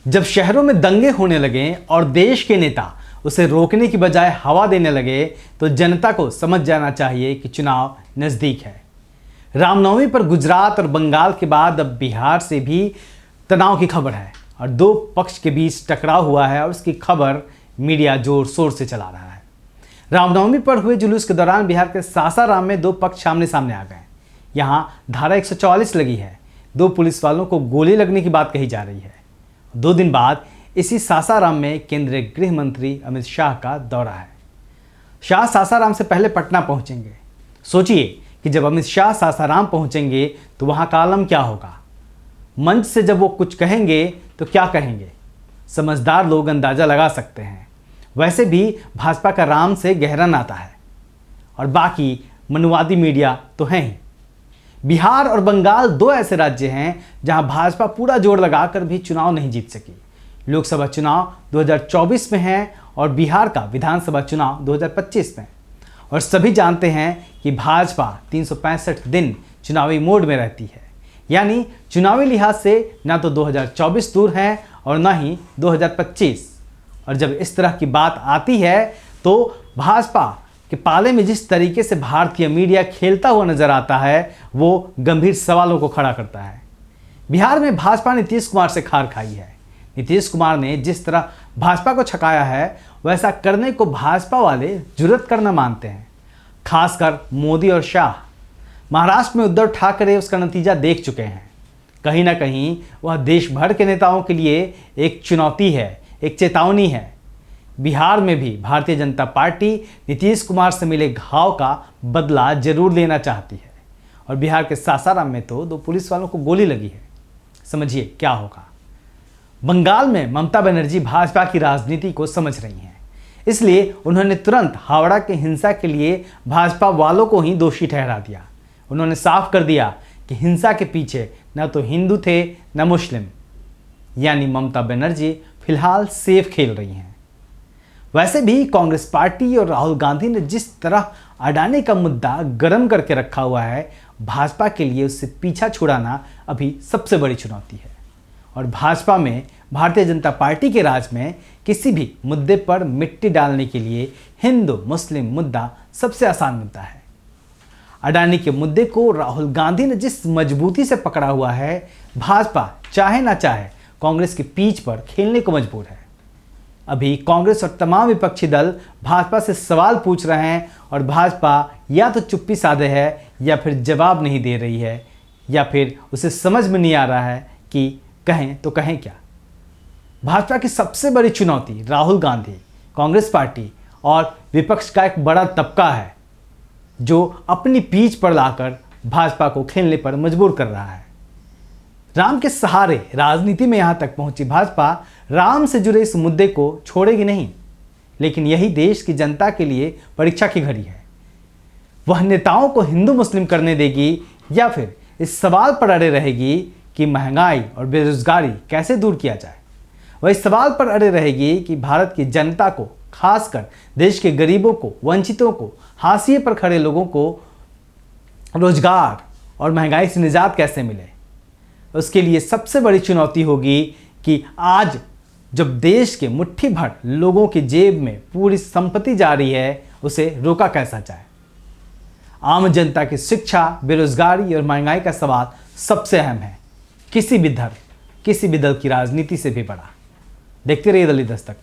जब शहरों में दंगे होने लगे और देश के नेता उसे रोकने की बजाय हवा देने लगे तो जनता को समझ जाना चाहिए कि चुनाव नज़दीक है। रामनवमी पर गुजरात और बंगाल के बाद अब बिहार से भी तनाव की खबर है और दो पक्ष के बीच टकराव हुआ है और उसकी खबर मीडिया जोर शोर से चला रहा है। रामनवमी पर हुए जुलूस के दौरान बिहार के सासाराम में दो पक्ष आमने सामने आ गए। यहाँ धारा 144 लगी है। दो पुलिस वालों को गोली लगने की बात कही जा रही है। 2 दिन बाद इसी सासाराम में केंद्रीय गृह मंत्री अमित शाह का दौरा है। शाह सासाराम से पहले पटना पहुंचेंगे। सोचिए कि जब अमित शाह सासाराम पहुंचेंगे तो वहां का आलम क्या होगा। मंच से जब वो कुछ कहेंगे तो क्या कहेंगे, समझदार लोग अंदाजा लगा सकते हैं। वैसे भी भाजपा का राम से गहरा नाता है और बाकी मनुवादी मीडिया तो हैं ही। बिहार और बंगाल 2 ऐसे राज्य हैं जहां भाजपा पूरा जोर लगाकर भी चुनाव नहीं जीत सकी। लोकसभा चुनाव 2024 में है और बिहार का विधानसभा चुनाव 2025 में। और सभी जानते हैं कि भाजपा 365 दिन चुनावी मोड में रहती है, यानी चुनावी लिहाज से ना तो 2024 दूर है और ना ही 2025। और जब इस तरह की बात आती है तो भाजपा के पाले में जिस तरीके से भारतीय मीडिया खेलता हुआ नजर आता है वो गंभीर सवालों को खड़ा करता है। बिहार में भाजपा ने नीतीश कुमार से खार खाई है। नीतीश कुमार ने जिस तरह भाजपा को छकाया है वैसा करने को भाजपा वाले जुर्रत करना मानते हैं, खासकर मोदी और शाह। महाराष्ट्र में उद्धव ठाकरे उसका नतीजा देख चुके हैं। कहीं ना कहीं वह देश भर के नेताओं के लिए एक चुनौती है, एक चेतावनी है। बिहार में भी भारतीय जनता पार्टी नीतीश कुमार से मिले घाव का बदला जरूर लेना चाहती है और बिहार के सासाराम में तो 2 पुलिस वालों को गोली लगी है। समझिए क्या होगा। बंगाल में ममता बनर्जी भाजपा की राजनीति को समझ रही हैं, इसलिए उन्होंने तुरंत हावड़ा के हिंसा के लिए भाजपा वालों को ही दोषी ठहरा दिया। उन्होंने साफ कर दिया कि हिंसा के पीछे न तो हिंदू थे न मुस्लिम, यानी ममता बनर्जी फिलहाल सेफ खेल रही हैं। वैसे भी कांग्रेस पार्टी और राहुल गांधी ने जिस तरह अडानी का मुद्दा गर्म करके रखा हुआ है, भाजपा के लिए उससे पीछा छुड़ाना अभी सबसे बड़ी चुनौती है। और भाजपा में भारतीय जनता पार्टी के राज में किसी भी मुद्दे पर मिट्टी डालने के लिए हिंदू मुस्लिम मुद्दा सबसे आसान मुद्दा है। अडानी के मुद्दे को राहुल गांधी ने जिस मजबूती से पकड़ा हुआ है, भाजपा चाहे ना चाहे कांग्रेस की पीठ पर खेलने को मजबूर है। अभी कांग्रेस और तमाम विपक्षी दल भाजपा से सवाल पूछ रहे हैं और भाजपा या तो चुप्पी साधे है या फिर जवाब नहीं दे रही है या फिर उसे समझ में नहीं आ रहा है कि कहें तो कहें क्या। भाजपा की सबसे बड़ी चुनौती राहुल गांधी, कांग्रेस पार्टी और विपक्ष का एक बड़ा तबका है जो अपनी पीठ पर लाकर भाजपा को खेलने पर मजबूर कर रहा है। राम के सहारे राजनीति में यहां तक पहुंची भाजपा राम से जुड़े इस मुद्दे को छोड़ेगी नहीं, लेकिन यही देश की जनता के लिए परीक्षा की घड़ी है। वह नेताओं को हिंदू मुस्लिम करने देगी या फिर इस सवाल पर अड़े रहेगी कि महंगाई और बेरोजगारी कैसे दूर किया जाए। वह इस सवाल पर अड़े रहेगी कि भारत की जनता को, खासकर देश के गरीबों को, वंचितों को, हाशिए पर खड़े लोगों को रोजगार और महंगाई से निजात कैसे मिले। उसके लिए सबसे बड़ी चुनौती होगी कि आज जब देश के मुट्ठी भर लोगों की जेब में पूरी संपत्ति जा रही है, उसे रोका कैसा जाए। आम जनता की शिक्षा, बेरोजगारी और महंगाई का सवाल सबसे अहम है, किसी भी दल की राजनीति से भी बड़ा। देखते रहिए दिल्ली दस्तक।